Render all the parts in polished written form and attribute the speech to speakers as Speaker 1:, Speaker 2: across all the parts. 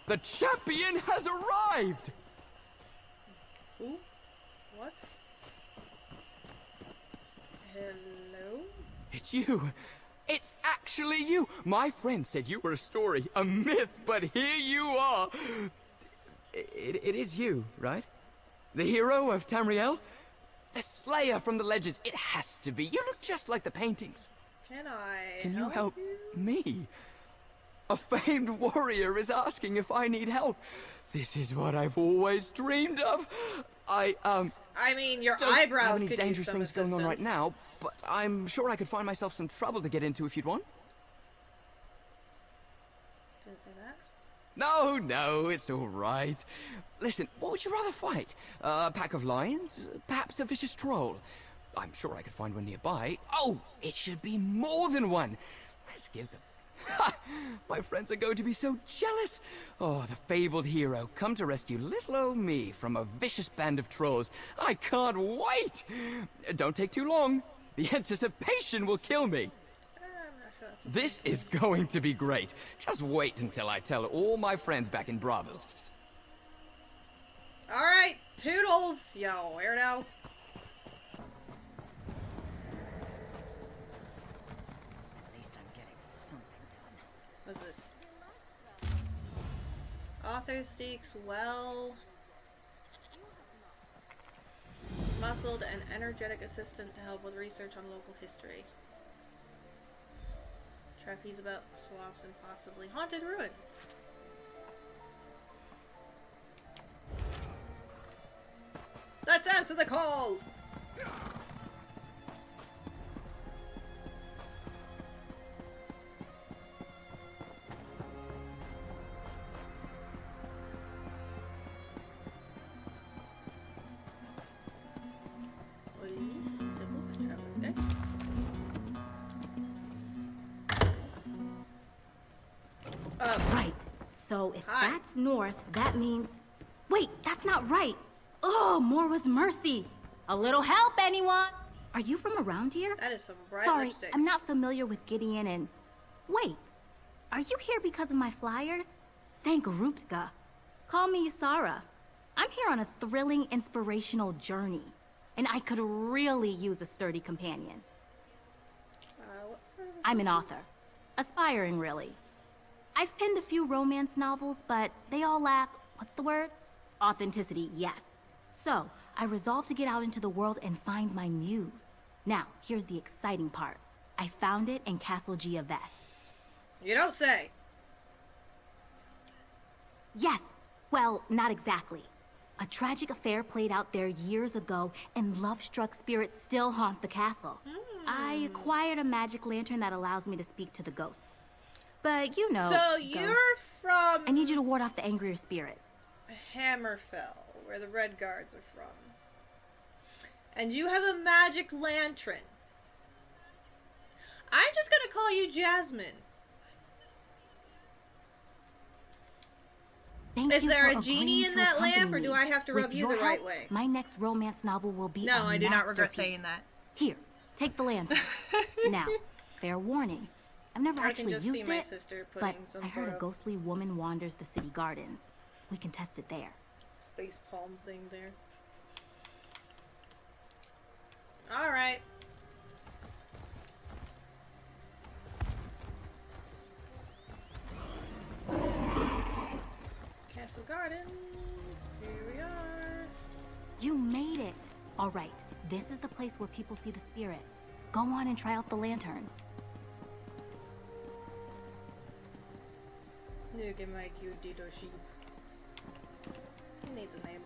Speaker 1: The champion has arrived!
Speaker 2: Who? What? Hello?
Speaker 1: It's you. It's actually you. My friend said you were a story, a myth, but here you are. It is you, right? The hero of Tamriel? The slayer from the legends. It has to be. You look just like the paintings.
Speaker 2: Can
Speaker 1: you help me? A famed warrior is asking if I need help. This is what I've always dreamed of. I
Speaker 2: mean, your
Speaker 1: don't
Speaker 2: eyebrows
Speaker 1: have any
Speaker 2: could
Speaker 1: dangerous
Speaker 2: use some
Speaker 1: things
Speaker 2: assistance.
Speaker 1: going on right now, but I'm sure I could find myself some trouble to get into if you'd want.
Speaker 2: Didn't say that.
Speaker 1: No, it's all right. Listen, what would you rather fight? A pack of lions? Perhaps a vicious troll? I'm sure I could find one nearby. Oh, it should be more than one. Let's give them. Ha! My friends are going to be so jealous. Oh, the fabled hero, come to rescue little old me from a vicious band of trolls. I can't wait. Don't take too long. The anticipation will kill me.
Speaker 2: I'm not sure that's
Speaker 1: This is going to be great. Just wait until I tell all my friends back in Bravo.
Speaker 2: Alright, toodles, yo, weirdo.
Speaker 3: At least I'm getting something done.
Speaker 2: What's this? Author seeks muscled and energetic assistant to help with research on local history. Trapeze about swamps and possibly haunted ruins. Let's answer the call! Please, simple traveler's guide.
Speaker 3: Right. So if
Speaker 2: Hi.
Speaker 3: that's north, that means... Wait, that's not right. Oh, more was mercy. A little help, anyone? Are you from around here?
Speaker 2: That is some bright
Speaker 3: Sorry,
Speaker 2: lipstick.
Speaker 3: I'm not familiar with Gideon and... Wait, are you here because of my flyers? Thank Ruptka. Call me Yusara. I'm here on a thrilling, inspirational journey. And I could really use a sturdy companion.
Speaker 2: What sort of
Speaker 3: I'm an
Speaker 2: assistance?
Speaker 3: author. Aspiring, really. I've penned a few romance novels, but they all lack, what's the word? Authenticity, yes. So, I resolved to get out into the world and find my muse. Now, here's the exciting part. I found it in Castle Giaves.
Speaker 2: You don't say.
Speaker 3: Yes, well, not exactly. A tragic affair played out there years ago, and love-struck spirits still haunt the castle. I acquired a magic lantern that allows me to speak to the ghosts. But you know,
Speaker 2: So you're
Speaker 3: ghosts.
Speaker 2: from
Speaker 3: I need you to ward off the angrier spirits.
Speaker 2: Hammerfell, where the Red Guards are from. And you have a magic lantern. I'm just gonna call you Jasmine.
Speaker 3: Thank
Speaker 2: Is
Speaker 3: you
Speaker 2: there
Speaker 3: for
Speaker 2: a genie
Speaker 3: agreeing
Speaker 2: in
Speaker 3: to
Speaker 2: that
Speaker 3: accompany
Speaker 2: lamp, or do
Speaker 3: me.
Speaker 2: I have to
Speaker 3: With
Speaker 2: rub you
Speaker 3: your
Speaker 2: the right
Speaker 3: help,
Speaker 2: way?
Speaker 3: My next romance novel will be
Speaker 2: No,
Speaker 3: a
Speaker 2: I do not regret
Speaker 3: masterpiece.
Speaker 2: saying that.
Speaker 3: Here, take the lantern. Now, fair warning. I've never
Speaker 2: I can
Speaker 3: actually
Speaker 2: just
Speaker 3: used
Speaker 2: see my
Speaker 3: it,
Speaker 2: sister
Speaker 3: but
Speaker 2: putting some
Speaker 3: I
Speaker 2: sort
Speaker 3: heard a
Speaker 2: of
Speaker 3: ghostly woman wanders the city gardens. We can test it there.
Speaker 2: face palm thing there. Alright. Castle Gardens. Here we are.
Speaker 3: You made it! All right, this is the place where people see the spirit. Go on and try out the lantern.
Speaker 2: Look at my cute little sheep. He needs a name.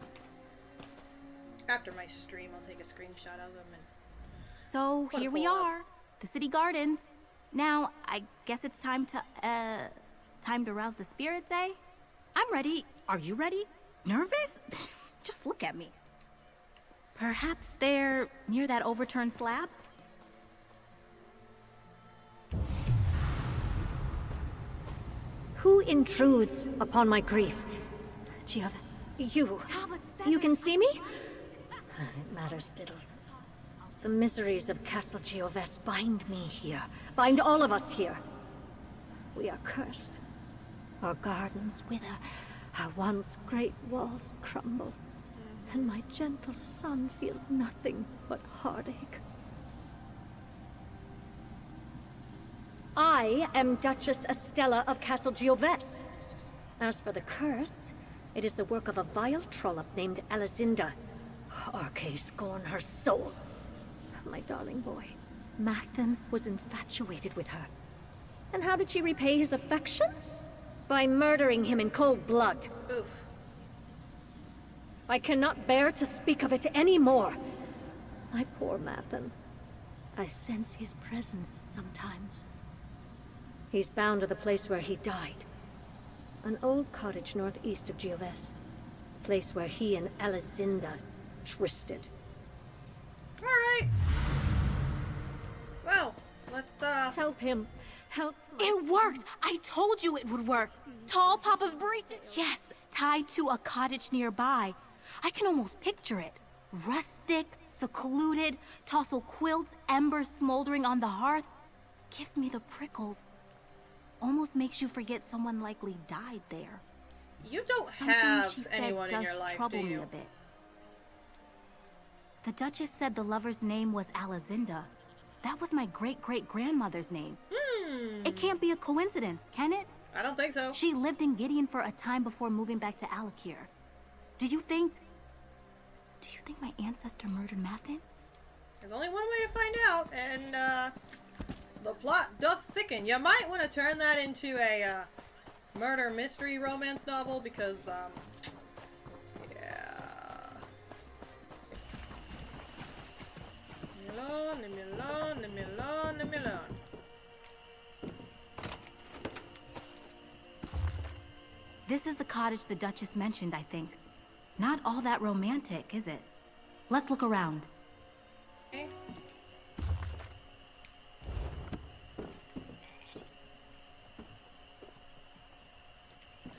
Speaker 2: After my stream, I'll take a screenshot of him and...
Speaker 3: So
Speaker 2: Put a
Speaker 3: here we
Speaker 2: poll up.
Speaker 3: are, the city gardens. Now, I guess it's time to rouse the spirits, eh? I'm ready. Are you ready? Nervous? Just look at me. Perhaps they're near that overturned slab?
Speaker 4: Who intrudes upon my grief? Giov, you. You can see me? It matters little. The miseries of Castle Giaves bind me here, bind all of us here. We are cursed. Our gardens wither, Her once great walls crumble, and my gentle son feels nothing but heartache. I am Duchess Estella of Castle Gioves. As for the curse, it is the work of a vile trollop named Alizinda. Arche scorn her soul. My darling boy, Mathen was infatuated with her. And how did she repay his affection? By murdering him in cold blood.
Speaker 2: Oof.
Speaker 4: I cannot bear to speak of it anymore. My poor Mathen. I sense his presence sometimes. He's bound to the place where he died. An old cottage northeast of Gioves. Place where he and Alizinda twisted.
Speaker 2: Alright. Well, let's,
Speaker 4: Help him. Help.
Speaker 3: It worked! I told you it would work! Tall Papa's breeches! Yes, tied to a cottage nearby. I can almost picture it. Rustic, secluded, tossel quilts, embers smoldering on the hearth. Gives me the prickles. Almost makes you forget someone likely died there.
Speaker 2: you don't
Speaker 3: Something
Speaker 2: have
Speaker 3: she said
Speaker 2: anyone in
Speaker 3: does
Speaker 2: your life,
Speaker 3: trouble
Speaker 2: do
Speaker 3: me
Speaker 2: you?
Speaker 3: a bit. The Duchess said the lover's name was Alizinda. That was my great-great-grandmother's name. It can't be a coincidence, can it?
Speaker 2: I don't think so.
Speaker 3: She lived in Gideon for a time before moving back to Alakir. Do you think my ancestor murdered Mathen?
Speaker 2: There's only one way to find out, and, the plot doth thicken. You might want to turn that into a, murder mystery romance novel, because, yeah. Leave me alone, leave me alone, leave me alone, leave me alone.
Speaker 3: This is the cottage the Duchess mentioned, I think. Not all that romantic, is it? Let's look around.
Speaker 2: Okay.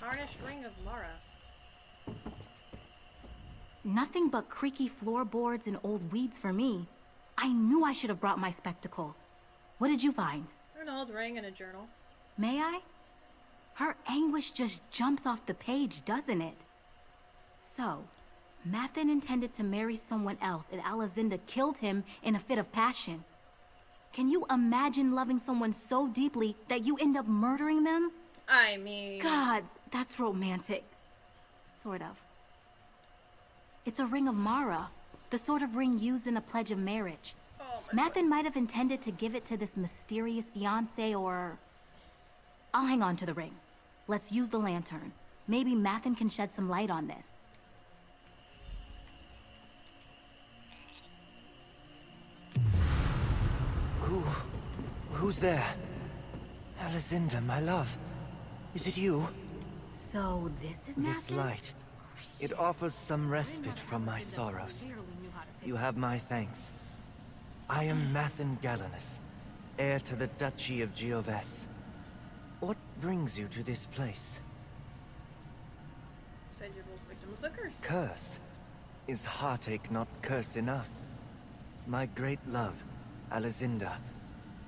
Speaker 2: Tarnished Ring of Mara.
Speaker 3: Nothing but creaky floorboards and old weeds for me. I knew I should have brought my spectacles. What did you find?
Speaker 2: An old ring and a journal.
Speaker 3: May I? Her anguish just jumps off the page, doesn't it? So, Mathen intended to marry someone else and Alizinda killed him in a fit of passion. Can you imagine loving someone so deeply that you end up murdering them?
Speaker 2: I mean...
Speaker 3: Gods, that's romantic. Sort of. It's a ring of Mara, the sort of ring used in a pledge of marriage.
Speaker 2: Oh my
Speaker 3: Mathen might have intended to give it to this mysterious fiancé or... I'll hang on to the ring. Let's use the lantern. Maybe Mathen can shed some light on this.
Speaker 5: Who's there? Alizinda, my love. Is it you?
Speaker 3: So this is Mathen?
Speaker 5: This light. It offers some respite from my sorrows. You have my thanks. I am Mathen Gallanus, heir to the Duchy of Gioves. What brings you to this place?
Speaker 2: Said you're both victims of a curse.
Speaker 5: Curse? Is heartache not curse enough? My great love, Alizinda,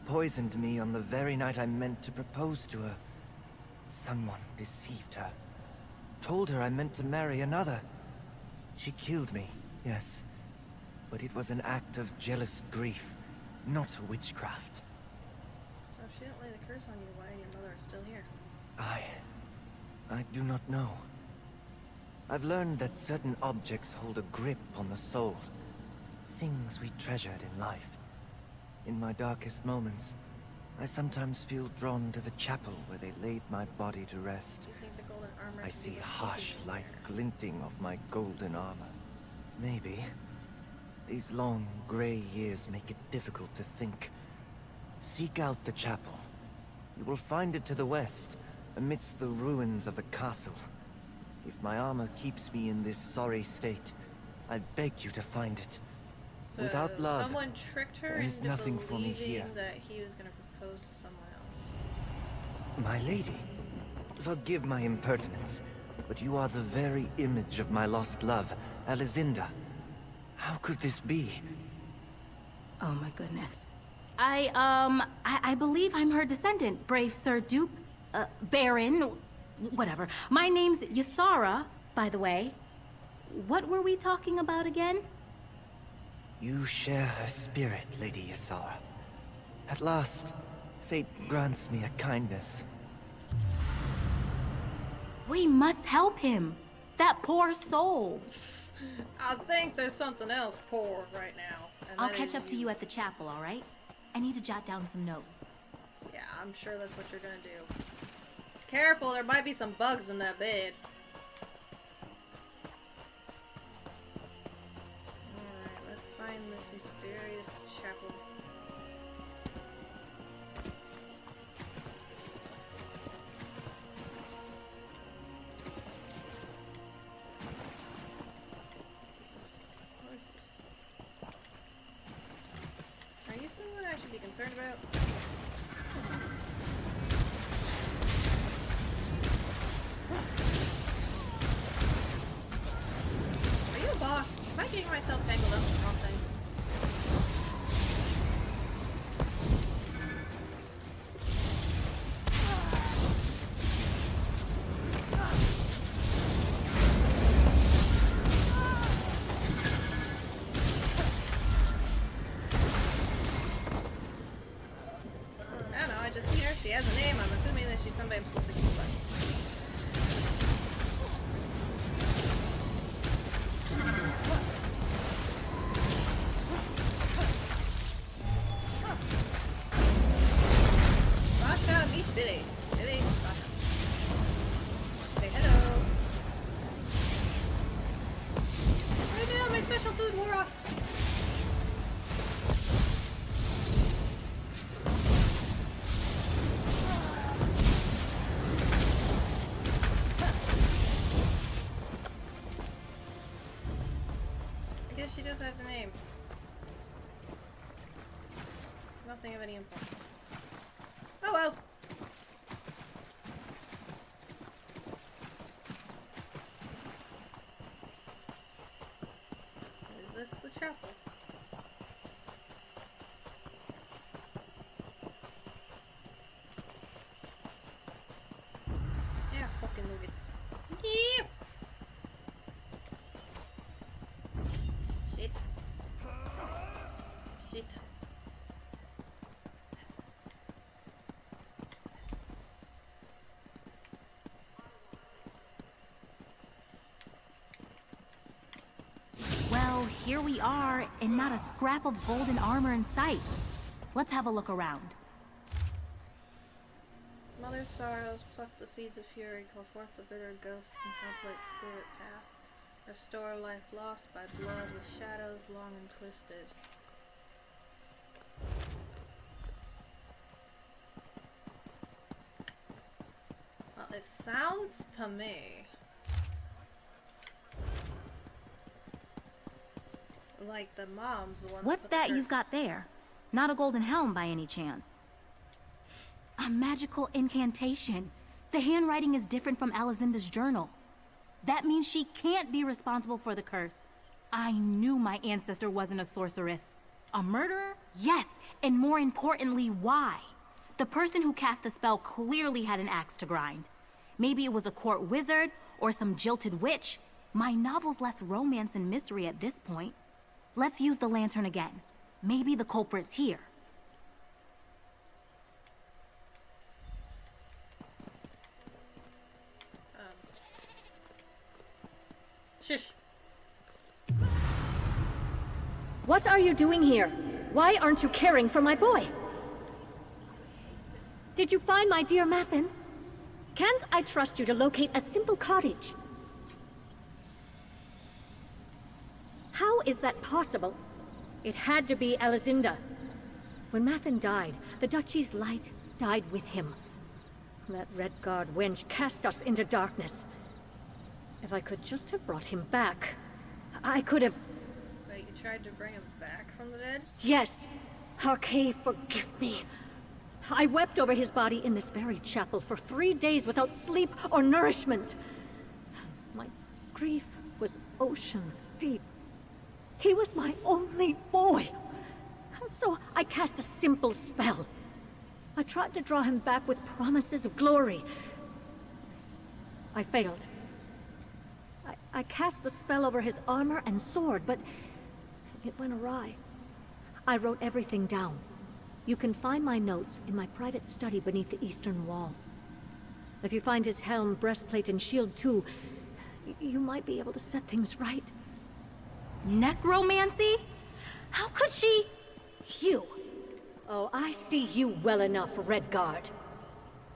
Speaker 5: poisoned me on the very night I meant to propose to her. Someone deceived her. Told her I meant to marry another. She killed me, yes. But it was an act of jealous grief, not witchcraft.
Speaker 2: So if she didn't lay the curse on you, why your mother is still here?
Speaker 5: I do not know. I've learned that certain objects hold a grip on the soul. Things we treasured in life. In my darkest moments, I sometimes feel drawn to the chapel where they laid my body to rest.
Speaker 2: Do you think the golden armor
Speaker 5: I
Speaker 2: could
Speaker 5: see
Speaker 2: be what's
Speaker 5: harsh
Speaker 2: keeping you
Speaker 5: light
Speaker 2: there?
Speaker 5: glinting off my golden armor. Maybe. These long, gray years make it difficult to think. Seek out the chapel. You will find it to the west, amidst the ruins of the castle. If my armor keeps me in this sorry state, I beg you to find it.
Speaker 2: So
Speaker 5: Without love,
Speaker 2: someone tricked her
Speaker 5: there is
Speaker 2: into
Speaker 5: nothing for me
Speaker 2: believing
Speaker 5: here.
Speaker 2: that he was going to propose to someone else.
Speaker 5: My lady, forgive my impertinence, but you are the very image of my lost love, Alizinda. How could this be?
Speaker 3: Oh my goodness. I believe I'm her descendant, brave Sir Duke, Baron, Whatever. My name's Ysara, by the way. What were we talking about again?
Speaker 5: You share her spirit, Lady Ysara. At last, fate grants me a kindness.
Speaker 3: We must help him. That poor soul.
Speaker 2: I think there's something else poor right now. And
Speaker 3: I'll
Speaker 2: that
Speaker 3: catch
Speaker 2: is
Speaker 3: up to you at the chapel, all right? I need to jot down some notes.
Speaker 2: Yeah, I'm sure that's what you're gonna do. Careful, there might be some bugs in that bed. Alright, let's find this mysterious chapel. What is this? Are you someone I should be concerned about? Are you a boss? Am I getting myself tangled up in the wrong thing? I don't know, I just see her. She has a name. I'm assuming that she's somebody I'm supposed to keep like. Sasha, meet Billy. Billy, Sasha. Say hello. Right now, my special food wore off. I guess she just had a name. Nothing of any importance. Oh well. Is this the chapel? Yeah, fucking nuggets. Yeah. Shit. Shit.
Speaker 3: Well, here we are, and not a scrap of golden armor in sight. Let's have a look around.
Speaker 2: Mother's sorrows, pluck the seeds of fury, call forth the bitter ghosts, and contemplate spirit path. Restore life lost by blood with shadows long and twisted. Well, it sounds to me like the mom's the one.
Speaker 3: What's
Speaker 2: put the
Speaker 3: that
Speaker 2: curse-
Speaker 3: you've got there? Not a golden helm by any chance. A magical incantation. The handwriting is different from Alizinda's journal. That means she can't be responsible for the curse. I knew my ancestor wasn't a sorceress. A murderer? Yes, and more importantly, why? The person who cast the spell clearly had an axe to grind. Maybe it was a court wizard or some jilted witch. My novel's less romance and mystery at this point. Let's use the lantern again. Maybe the culprit's here.
Speaker 2: Shush.
Speaker 4: What are you doing here? Why aren't you caring for my boy? Did you find my dear Mappin? Can't I trust you to locate a simple cottage? How is that possible? It had to be Alizinda. When Mappin died, the Duchy's light died with him. That Redguard wench cast us into darkness. If I could just have brought him back, I could have...
Speaker 2: Wait, you tried to bring him back from the dead?
Speaker 4: Yes. Harkay, forgive me. I wept over his body in this very chapel for 3 days without sleep or nourishment. My grief was ocean deep. He was my only boy. So I cast a simple spell. I tried to draw him back with promises of glory. I failed. I cast the spell over his armor and sword, but it went awry. I wrote everything down. You can find my notes in my private study beneath the eastern wall. If you find his helm, breastplate, and shield too, you might be able to set things right.
Speaker 3: Necromancy? How could she?
Speaker 4: You. Oh, I see you well enough, Redguard.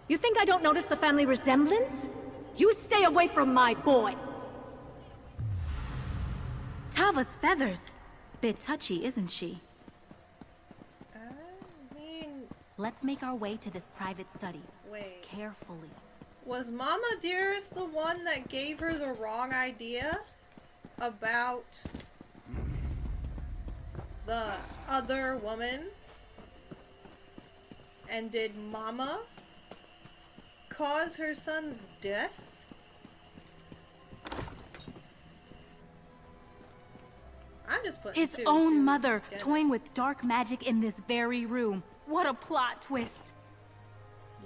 Speaker 4: You think I don't notice the family resemblance? You stay away from my boy!
Speaker 3: Tava's feathers. Bit touchy, isn't she?
Speaker 2: I mean,
Speaker 3: Let's make our way to this private study.
Speaker 2: wait.
Speaker 3: Carefully.
Speaker 2: Was Mama Dearest the one that gave her the wrong idea about the other woman? And did Mama cause her son's death? I'm just putting
Speaker 3: His
Speaker 2: two and
Speaker 3: own
Speaker 2: two
Speaker 3: mother
Speaker 2: together.
Speaker 3: toying with dark magic in this very room. What a plot twist.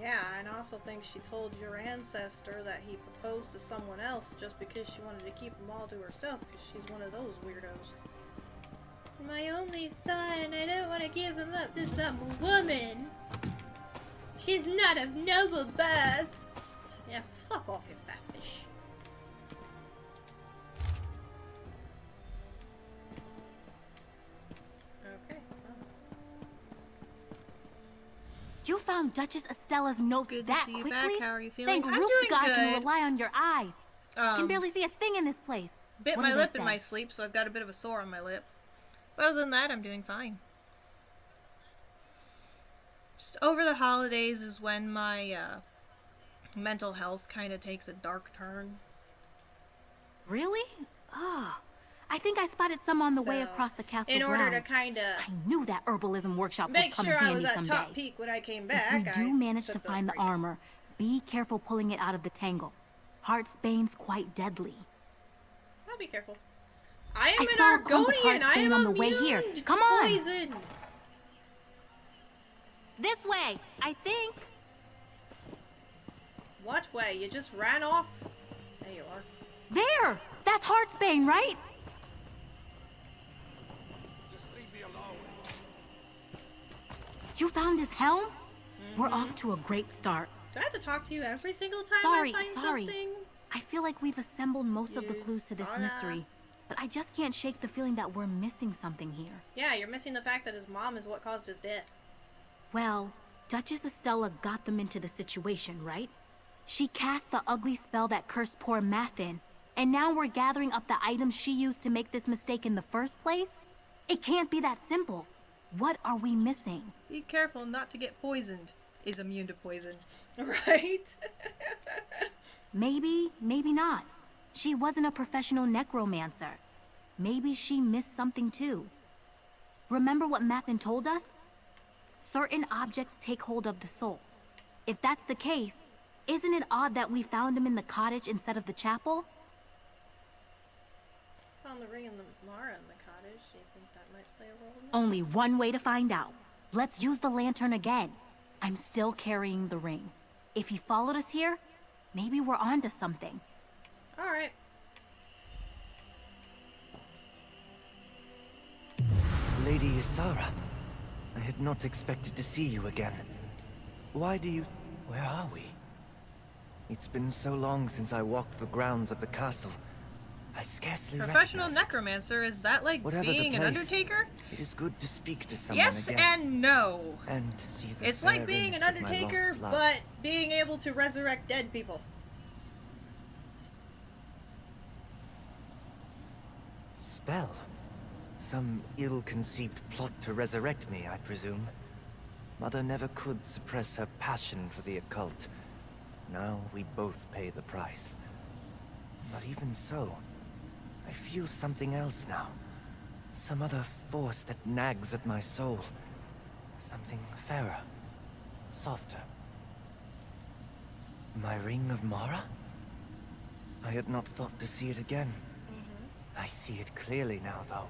Speaker 2: Yeah, and I also think she told your ancestor that he proposed to someone else just because she wanted to keep them all to herself, because she's one of those weirdos. My only son, I don't want to give him up to some woman. She's not of noble birth. Yeah, fuck off, you fat fish. Okay. Well,
Speaker 3: You found Duchess Estella's notes
Speaker 2: good to
Speaker 3: that
Speaker 2: see you
Speaker 3: quickly?
Speaker 2: back. How are you feeling?
Speaker 3: Thank
Speaker 2: I'm
Speaker 3: Root
Speaker 2: doing
Speaker 3: God
Speaker 2: good.
Speaker 3: can rely on your eyes. Can barely see a thing in this place.
Speaker 2: Bit
Speaker 3: What
Speaker 2: my
Speaker 3: do they
Speaker 2: lip in
Speaker 3: say?
Speaker 2: my sleep, so I've got a bit of a sore on my lip. But other than that, I'm doing fine. Just over the holidays is when my mental health kind of takes a dark turn.
Speaker 3: Really? Oh, I think I spotted some on the way
Speaker 2: So,
Speaker 3: across the castle
Speaker 2: in order to
Speaker 3: grounds.
Speaker 2: kind of
Speaker 3: I knew that herbalism workshop
Speaker 2: make
Speaker 3: would come
Speaker 2: sure
Speaker 3: in
Speaker 2: I
Speaker 3: handy
Speaker 2: was at
Speaker 3: someday.
Speaker 2: top peak when I came back,
Speaker 3: If we do
Speaker 2: I
Speaker 3: manage to
Speaker 2: took
Speaker 3: find the
Speaker 2: break.
Speaker 3: armor, be careful pulling it out of the tangle. Heartsbane's quite deadly.
Speaker 2: I'll be careful. I am
Speaker 3: I saw a
Speaker 2: an
Speaker 3: clump of
Speaker 2: Argonian. I
Speaker 3: heartsbane
Speaker 2: am
Speaker 3: on the way
Speaker 2: immune
Speaker 3: here.
Speaker 2: to
Speaker 3: Come on.
Speaker 2: poison.
Speaker 3: This way, I think.
Speaker 2: What way? You just ran off? There you are.
Speaker 3: There! That's Heartsbane, right? You found his helm? We're off to a great start.
Speaker 2: Do I have to talk to you every single time
Speaker 3: Sorry,
Speaker 2: I find
Speaker 3: sorry.
Speaker 2: something?
Speaker 3: I feel like we've assembled most of the
Speaker 2: You
Speaker 3: clues to this
Speaker 2: sorta-
Speaker 3: mystery, but I just can't shake the feeling that we're missing something here.
Speaker 2: Yeah, you're missing the fact that his mom is what caused his death.
Speaker 3: Well, Duchess Estella got them into the situation, right? She cast the ugly spell that cursed poor Mathin, and now we're gathering up the items she used to make this mistake in the first place? It can't be that simple. What are we missing?
Speaker 2: Be careful not to get poisoned. Is immune to poison. Right?
Speaker 3: Maybe, maybe not. She wasn't a professional necromancer. Maybe she missed something too. Remember what Mathin told us? Certain objects take hold of the soul. If that's the case, isn't it odd that we found him in the cottage instead of the chapel?
Speaker 2: Found the ring and the Mara in the cottage. Do you think that might play a role in that?
Speaker 3: Only one way to find out. Let's use the lantern again. I'm still carrying the ring. If he followed us here, maybe we're onto something.
Speaker 2: Alright.
Speaker 5: Lady Isara, I had not expected to see you again. Why do you... Where are we? It's been so long since I walked the grounds of the castle. I scarcely
Speaker 2: Professional
Speaker 5: recognize it.
Speaker 2: necromancer, is that like
Speaker 5: Whatever
Speaker 2: being
Speaker 5: the
Speaker 2: an
Speaker 5: place,
Speaker 2: undertaker?
Speaker 5: It is good to speak to someone
Speaker 2: Yes
Speaker 5: again.
Speaker 2: and no.
Speaker 5: And to see the
Speaker 2: It's
Speaker 5: fair
Speaker 2: like being an
Speaker 5: image of my
Speaker 2: undertaker,
Speaker 5: lost love.
Speaker 2: but being able to resurrect dead people.
Speaker 5: Spell? Some ill-conceived plot to resurrect me, I presume. Mother never could suppress her passion for the occult. Now we both pay the price. But even so, I feel something else now. Some other force that nags at my soul. Something fairer, softer. My ring of Mara? I had not thought to see it again. I see it clearly now, though.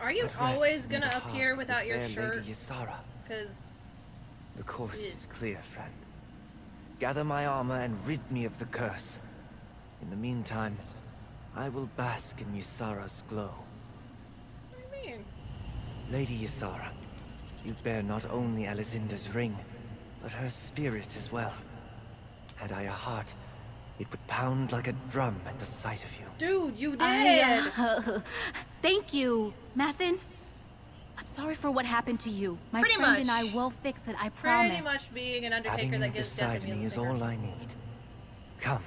Speaker 2: Are you
Speaker 5: At rest
Speaker 2: always
Speaker 5: near
Speaker 2: gonna
Speaker 5: the heart
Speaker 2: appear
Speaker 5: of the
Speaker 2: without your
Speaker 5: fair
Speaker 2: shirt?
Speaker 5: Lady Ysara.
Speaker 2: Because
Speaker 5: The course
Speaker 2: Yeah.
Speaker 5: is clear, friend. Gather my armor and rid me of the curse. In the meantime, I will bask in Ysara's glow.
Speaker 2: What do you mean?
Speaker 5: Lady Ysara, you bear not only Alizinda's ring, but her spirit as well. Had I a heart, it would pound like a drum at the sight of you.
Speaker 2: Dude, you did!
Speaker 3: Thank you, Mathin. I'm sorry for what happened to you. My
Speaker 2: Pretty
Speaker 3: friend and
Speaker 2: much.
Speaker 3: I will fix it, I promise.
Speaker 2: Pretty much being an
Speaker 5: Having
Speaker 2: undertaker
Speaker 5: you
Speaker 2: that gives death
Speaker 5: beside
Speaker 2: a
Speaker 5: me
Speaker 2: middle
Speaker 5: is
Speaker 2: finger.
Speaker 5: all I need. Come,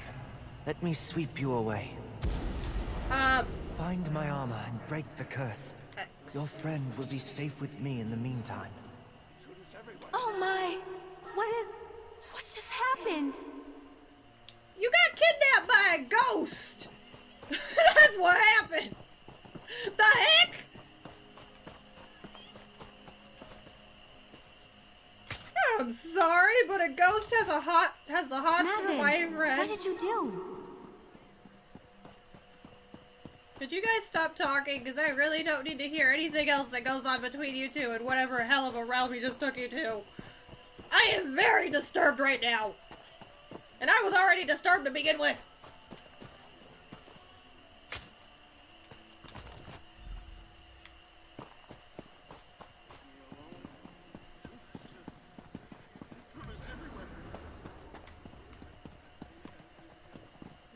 Speaker 5: let me sweep you away. Find my armor and break the curse. Your friend will be safe with me in the meantime.
Speaker 3: Oh my! What just happened?
Speaker 2: You got kidnapped by a ghost! That's what happened! The heck? I'm sorry, but a ghost has the hots for my
Speaker 3: Mathin,
Speaker 2: friend.
Speaker 3: what did you do?
Speaker 2: Could you guys stop talking? Because I really don't need to hear anything else that goes on between you two and whatever hell of a realm you just took you to. I am very disturbed right now. And I was already disturbed to begin with.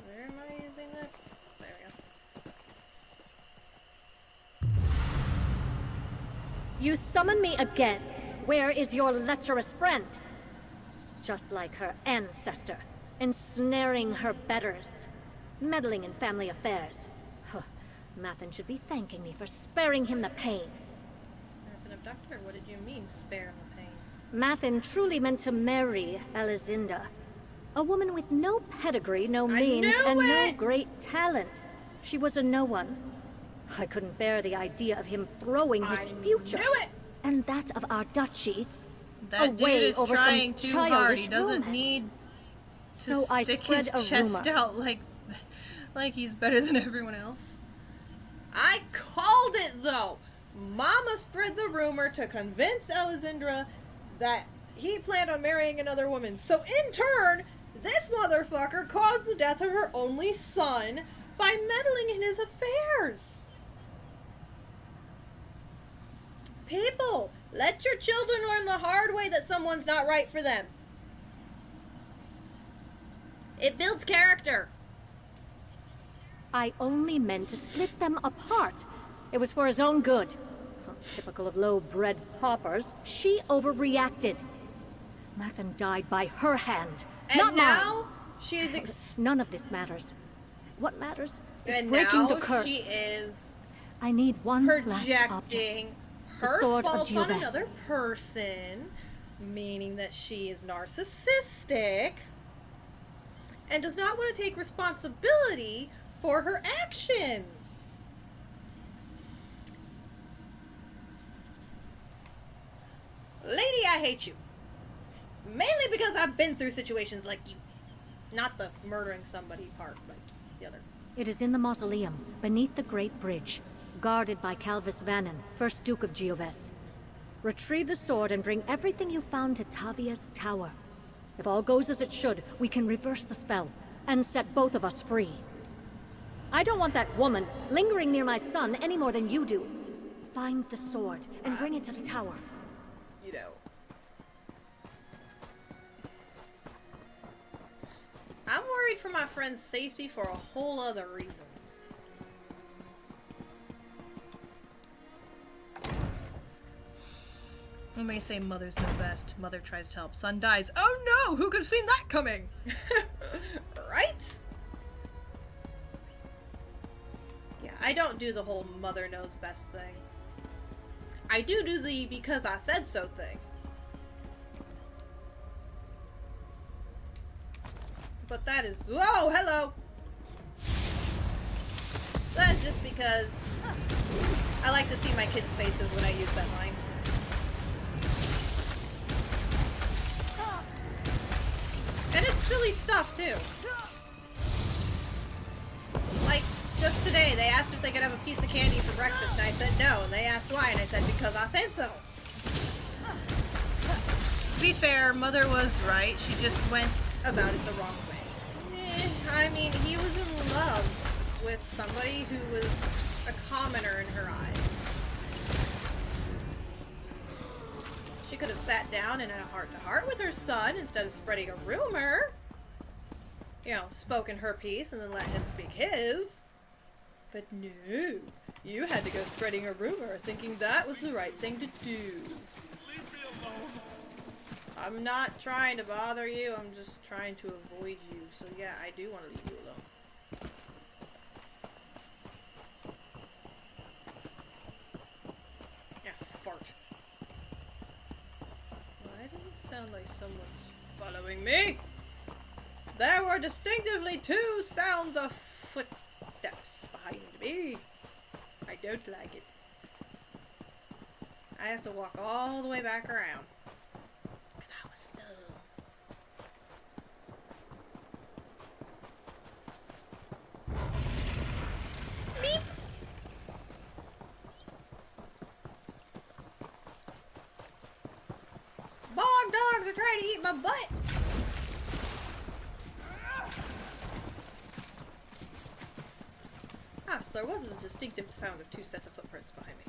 Speaker 2: Where am I using this? There we go.
Speaker 4: You summon me again. Where is your lecherous friend? Just like her ancestor, ensnaring her betters, meddling in family affairs. Huh. Mathin should be thanking me for sparing him the pain.
Speaker 2: An abductor? What did you mean, spare the pain?
Speaker 4: Mathin truly meant to marry Alizinda. A woman with no pedigree, no means,
Speaker 2: knew
Speaker 4: and no
Speaker 2: it!
Speaker 4: great talent. She was a no one. I couldn't bear the idea of him throwing his future
Speaker 2: knew it!
Speaker 4: and that of our duchy
Speaker 2: That dude
Speaker 4: away
Speaker 2: is
Speaker 4: over
Speaker 2: trying
Speaker 4: some
Speaker 2: too hard.
Speaker 4: childish
Speaker 2: He doesn't
Speaker 4: romance.
Speaker 2: need to
Speaker 4: So I
Speaker 2: stick
Speaker 4: spread
Speaker 2: his
Speaker 4: a
Speaker 2: chest
Speaker 4: rumor.
Speaker 2: out like he's better than everyone else. I called it though. Mama spread the rumor to convince Alessandra that he planned on marrying another woman. So in turn, this motherfucker caused the death of her only son by meddling in his affairs. People, let your children learn the hard way that someone's not right for them. It builds character.
Speaker 4: I only meant to split them apart. It was for his own good. Typical of low-bred paupers, she overreacted. Mathin died by her hand,
Speaker 2: And
Speaker 4: not
Speaker 2: now
Speaker 4: mine.
Speaker 2: she is
Speaker 4: None of this matters. What matters is
Speaker 2: and
Speaker 4: breaking
Speaker 2: now
Speaker 4: the curse.
Speaker 2: she is
Speaker 4: I need one last object.
Speaker 2: projecting
Speaker 4: The
Speaker 2: her
Speaker 4: sword of
Speaker 2: faults on
Speaker 4: Gioves.
Speaker 2: another person, meaning that she is narcissistic and does not want to take responsibility for her actions. Lady, I hate you. Mainly because I've been through situations like you. Not the murdering somebody part, but the other.
Speaker 4: It is in the mausoleum, beneath the Great Bridge, guarded by Calvis Vannon, 1st Duke of Gioves. Retrieve the sword and bring everything you found to Tavia's tower. If all goes as it should, we can reverse the spell and set both of us free. I don't want that woman lingering near my son any more than you do. Find the sword and bring it to the tower.
Speaker 2: You know. I'm worried for my friend's safety for a whole other reason. When they say mothers know best, mother tries to help, son dies. Oh no! Who could have seen that coming? Right? Yeah, I don't do the whole mother knows best thing. I do the because I said so thing. But that is... Whoa, hello! That's just because I like to see my kids' faces when I use that line. And it's silly stuff, too. Like, just today, they asked if they could have a piece of candy for breakfast, and I said no, and they asked why, and I said because I said so. To be fair, Mother was right. She just went about it the wrong way. I mean, he was in love with somebody who was a commoner in her eyes. She could have sat down and had a heart-to-heart with her son instead of spreading a rumor. You know, spoken her piece and then let him speak his. But no, you had to go spreading a rumor, thinking that was the right thing to do.
Speaker 6: Leave me alone.
Speaker 2: I'm not trying to bother you, I'm just trying to avoid you. So yeah, I do want to leave you alone. Yeah, fart. Why does it sound like someone's following me? There were distinctively 2 sounds of footsteps behind me. I don't like it. I have to walk all the way back around. Because I was dumb. Beep! Bog dogs are trying to eat my butt! Ah, so there was a distinctive sound of 2 sets of footprints behind me.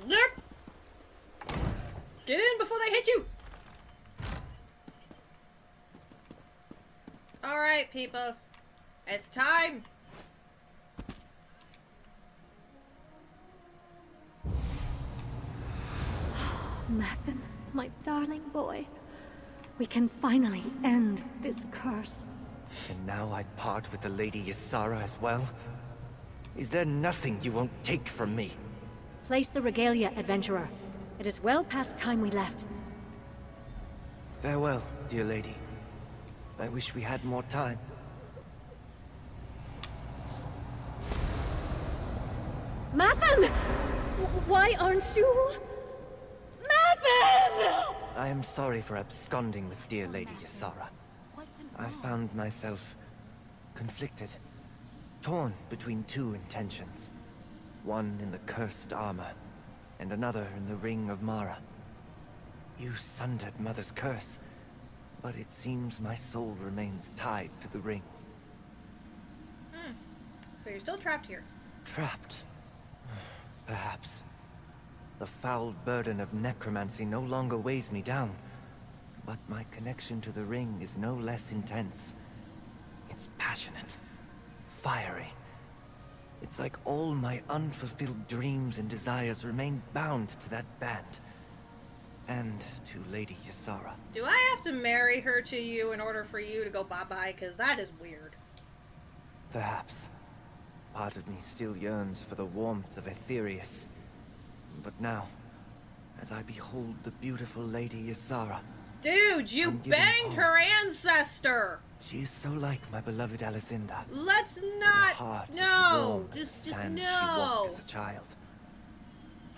Speaker 2: Nope. Get in before they hit you! Alright, people. It's time!
Speaker 4: Mathan, my darling boy. We can finally end this curse.
Speaker 5: And now I part with the Lady Ysara as well? Is there nothing you won't take from me?
Speaker 4: Place the regalia, adventurer. It is well past time we left.
Speaker 5: Farewell, dear lady. I wish we had more time.
Speaker 4: Mathan! Why aren't you... Mathan!
Speaker 5: I am sorry for absconding with dear Lady Ysara. I found myself conflicted, torn between 2 intentions. One in the cursed armor, and another in the Ring of Mara. You sundered Mother's curse, but it seems my soul remains tied to the ring.
Speaker 2: So you're still trapped here.
Speaker 5: Trapped? Perhaps. The foul burden of necromancy no longer weighs me down, but my connection to the ring is no less intense. It's passionate, fiery. It's like all my unfulfilled dreams and desires remain bound to that band. And to Lady Ysara.
Speaker 2: Do I have to marry her to you in order for you to go bye-bye? Because that is weird.
Speaker 5: Perhaps. Part of me still yearns for the warmth of Aetherius. But now, as I behold the beautiful Lady Ysara...
Speaker 2: Dude, you
Speaker 5: I'm giving
Speaker 2: banged her
Speaker 5: pulse.
Speaker 2: ancestor!
Speaker 5: She is so like my beloved Alizinda.
Speaker 2: Let's
Speaker 5: Her
Speaker 2: not...
Speaker 5: heart is
Speaker 2: No!
Speaker 5: warm as
Speaker 2: Just
Speaker 5: the sand
Speaker 2: no!
Speaker 5: she walked as a child.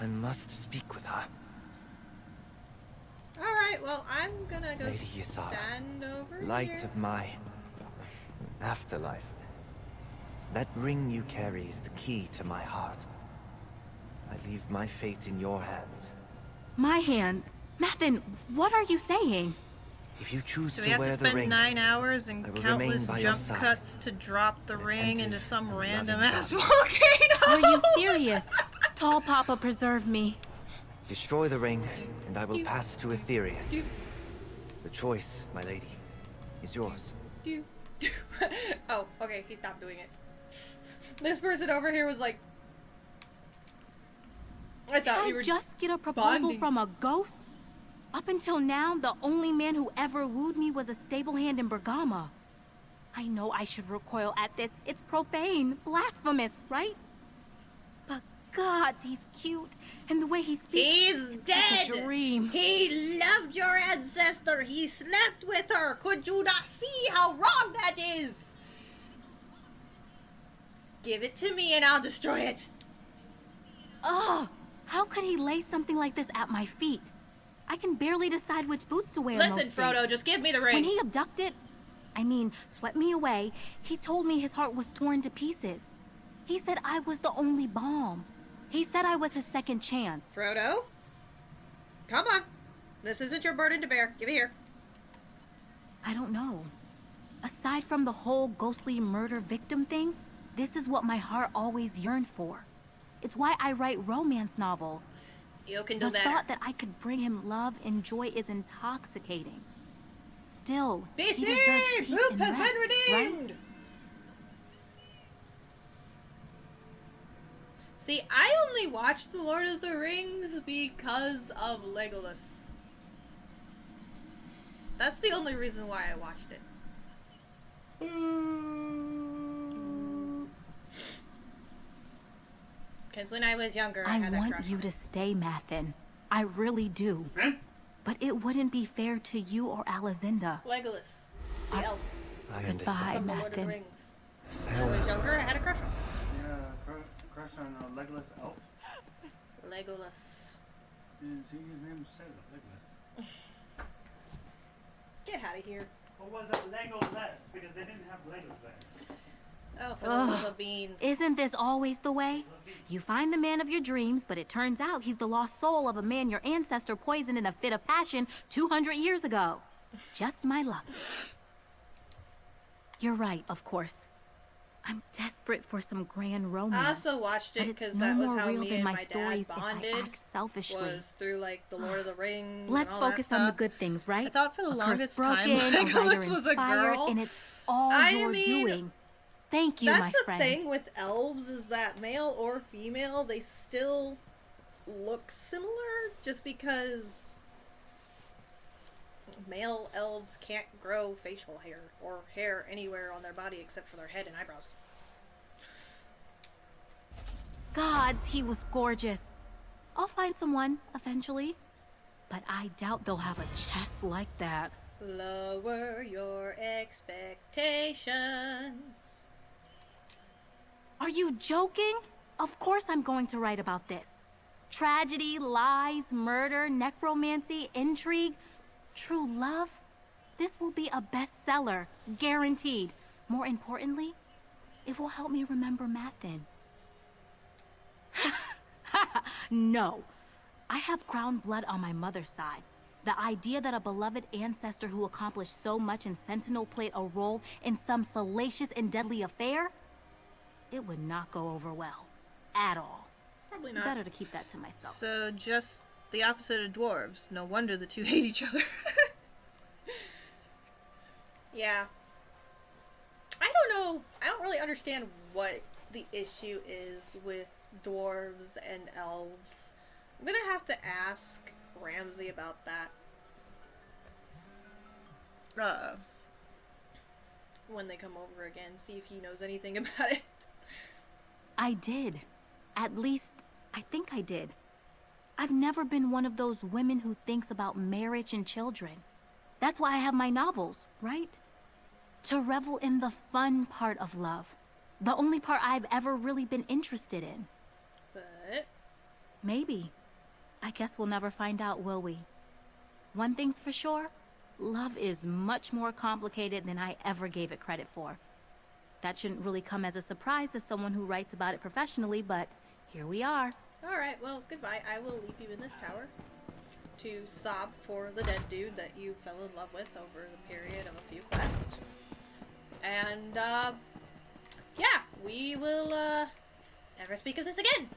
Speaker 5: I must speak with her.
Speaker 2: Alright, well, I'm gonna go
Speaker 5: Lady Ysara,
Speaker 2: stand over
Speaker 5: light
Speaker 2: here.
Speaker 5: of my... afterlife. That ring you carry is the key to my heart. I leave my fate in your hands.
Speaker 3: My hands? Mathan, what are you saying?
Speaker 5: If you choose
Speaker 2: So
Speaker 5: to
Speaker 2: we have
Speaker 5: wear
Speaker 2: to
Speaker 5: the
Speaker 2: spend
Speaker 5: ring,
Speaker 2: 9 hours and
Speaker 5: I will
Speaker 2: countless
Speaker 5: remain by your
Speaker 2: jump
Speaker 5: side.
Speaker 2: cuts to drop the
Speaker 5: An
Speaker 2: ring into
Speaker 5: attentive
Speaker 2: some
Speaker 5: and
Speaker 2: random
Speaker 5: loving
Speaker 2: ass
Speaker 5: father.
Speaker 2: volcano!
Speaker 3: Are you serious? Tall Papa, preserve me.
Speaker 5: destroy the ring, and I will pass to Aetherius. The choice, my lady, is yours.
Speaker 2: Oh, okay, he stopped doing it. This person over here was like... I thought we
Speaker 3: Did
Speaker 2: were
Speaker 3: I just get a proposal
Speaker 2: bonding.
Speaker 3: from a ghost? Up until now, the only man who ever wooed me was a stable hand in Bergama. I know I should recoil at this. It's profane, blasphemous, right? But gods, he's cute. And the way he speaks,
Speaker 2: He's
Speaker 3: it's
Speaker 2: dead!
Speaker 3: like a dream.
Speaker 2: He loved your ancestor! He slept with her! Could you not see how wrong that is? Give it to me and I'll destroy it!
Speaker 3: Ugh! How could he lay something like this at my feet? I can barely decide which boots to wear
Speaker 2: Listen,
Speaker 3: most days.
Speaker 2: Frodo, just give me the ring.
Speaker 3: When he abducted, swept me away, he told me his heart was torn to pieces. He said I was the only balm. He said I was his second chance.
Speaker 2: Frodo? Come on. This isn't your burden to bear. Give it here.
Speaker 3: I don't know. Aside from the whole ghostly murder victim thing, this is what my heart always yearned for. It's why I write romance novels.
Speaker 2: You can do
Speaker 3: The
Speaker 2: better.
Speaker 3: thought that I could bring him love and joy is intoxicating. Still,
Speaker 2: Beastie!
Speaker 3: he deserves peace
Speaker 2: Boop
Speaker 3: and
Speaker 2: has
Speaker 3: rest,
Speaker 2: been redeemed!
Speaker 3: right?
Speaker 2: See, I only watched The Lord of the Rings because of Legolas. That's the only reason why I watched it. Because when I was younger, I
Speaker 3: I
Speaker 2: had a
Speaker 3: want
Speaker 2: crush
Speaker 3: you
Speaker 2: on
Speaker 3: to
Speaker 2: it.
Speaker 3: stay, Mathin. I really do. But it wouldn't be fair to you or Alizinda.
Speaker 2: Legolas, the elf
Speaker 5: I
Speaker 3: Goodbye,
Speaker 5: understand.
Speaker 2: from The Lord of the
Speaker 3: Mathin.
Speaker 2: Rings. When I was younger, I had a crush on him.
Speaker 6: Yeah, crush on Legolas Elf.
Speaker 2: Legolas.
Speaker 6: His name says it, Legolas.
Speaker 2: Get out of here.
Speaker 6: Or was it Legolas? Because they didn't have Legos there.
Speaker 2: Oh, for the love of beans.
Speaker 3: Isn't this always the way? You find the man of your dreams, but it turns out he's the lost soul of a man your ancestor poisoned in a fit of passion 200 years ago. Just my luck. You're right, of course. I'm desperate for some grand romance.
Speaker 2: I also watched it
Speaker 3: but
Speaker 2: because
Speaker 3: it's
Speaker 2: that
Speaker 3: no
Speaker 2: was
Speaker 3: more
Speaker 2: how
Speaker 3: real
Speaker 2: me
Speaker 3: than
Speaker 2: and
Speaker 3: my
Speaker 2: my dad
Speaker 3: stories if I
Speaker 2: bonded.
Speaker 3: act selfishly.
Speaker 2: Was through like The Lord of the Rings.
Speaker 3: Let's
Speaker 2: and all
Speaker 3: focus
Speaker 2: that
Speaker 3: on the
Speaker 2: stuff.
Speaker 3: good things, right?
Speaker 2: I thought for the
Speaker 3: A curse
Speaker 2: longest
Speaker 3: broken,
Speaker 2: time
Speaker 3: a writer
Speaker 2: Legolas was a
Speaker 3: inspired,
Speaker 2: girl.
Speaker 3: and it's all
Speaker 2: I
Speaker 3: you're
Speaker 2: mean,
Speaker 3: doing. Thank you, my
Speaker 2: That's the
Speaker 3: friend.
Speaker 2: thing with elves is that male or female, they still look similar just because male elves can't grow facial hair or hair anywhere on their body except for their head and eyebrows.
Speaker 3: Gods, he was gorgeous. I'll find someone eventually, but I doubt they'll have a chest like that.
Speaker 2: Lower your expectations.
Speaker 3: Are you joking? Of course I'm going to write about this. Tragedy, lies, murder, necromancy, intrigue, true love. This will be a bestseller, guaranteed. More importantly, it will help me remember Mathin. No. I have crown blood on my mother's side. The idea that a beloved ancestor who accomplished so much in Sentinel played a role in some salacious and deadly affair? It would not go over well. At all.
Speaker 2: Probably not.
Speaker 3: Better to keep that to myself.
Speaker 2: So just the opposite of dwarves. No wonder the two hate each other. Yeah. I don't know. I don't really understand what the issue is with dwarves and elves. I'm gonna have to ask Ramsey about that. When they come over again, see if he knows anything about it.
Speaker 3: I did. At least, I think I did. I've never been one of those women who thinks about marriage and children. That's why I have my novels, right? To revel in the fun part of love. The only part I've ever really been interested in.
Speaker 2: But
Speaker 3: Maybe. I guess we'll never find out, will we? One thing's for sure, love is much more complicated than I ever gave it credit for. That shouldn't really come as a surprise to someone who writes about it professionally, but here we are.
Speaker 2: alright, well, goodbye. I will leave you in this tower to sob for the dead dude that you fell in love with over the period of a few quests. And, yeah, we will, never speak of this again.